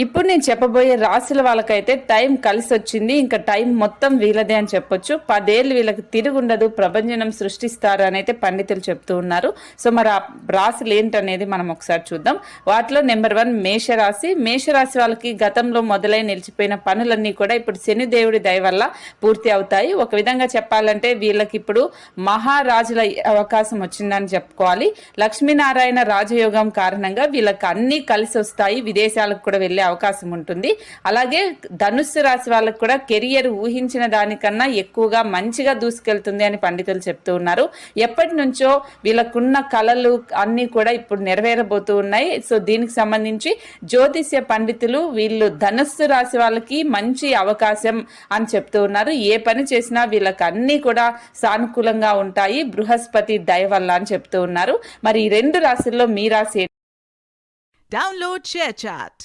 ఇప్పుడు నేను చెప్పబోయే రాశుల వాళ్ళకైతే టైం కలిసి వచ్చింది. ఇంకా టైం మొత్తం వీళ్ళదే అని చెప్పొచ్చు. 10 ఏళ్ళు వీళ్ళకి తిరుగుండదు, ప్రభంజనం సృష్టిస్తారు అని అయితే పండితులు చెప్తూ ఉన్నారు. సో మరి ఆ రాశులు ఏంటనేది మనం ఒకసారి చూద్దాం. వాటిలో నెంబర్ 1 మేషరాశి. మేషరాశి వాళ్ళకి గతంలో మొదలై నిలిచిపోయిన పనులన్నీ కూడా ఇప్పుడు శనిదేవుడి దయ వల్ల పూర్తి అవుతాయి. ఒక విధంగా చెప్పాలంటే వీళ్ళకి ఇప్పుడు మహారాజుల అవకాశం వచ్చిందని చెప్పుకోవాలి. లక్ష్మీనారాయణ రాజయోగం కారణంగా వీళ్ళకి అన్ని కలిసి వస్తాయి. విదేశాలకు కూడా వెళ్ళే అవకాశం ఉంటుంది. అలాగే ధనుస్సు రాశి వాళ్ళకు కూడా కెరియర్ ఊహించిన దానికన్నా ఎక్కువగా మంచిగా దూసుకెళ్తుంది అని పండితులు చెప్తూ ఉన్నారు. ఎప్పటి నుంచో వీళ్ళకున్న కళలు అన్ని కూడా ఇప్పుడు నెరవేరబోతూ ఉన్నాయి. సో దీనికి సంబంధించి జ్యోతిష్య పండితులు వీళ్ళు ధనుస్సు రాశి వాళ్ళకి మంచి అవకాశం అని చెప్తూ ఉన్నారు. ఏ పని చేసినా వీళ్ళకి అన్ని కూడా సానుకూలంగా ఉంటాయి బృహస్పతి దయ వల్ల అని చెప్తూ ఉన్నారు. మరి ఈ రెండు రాశుల్లో మీ రాశి Download ShareChat.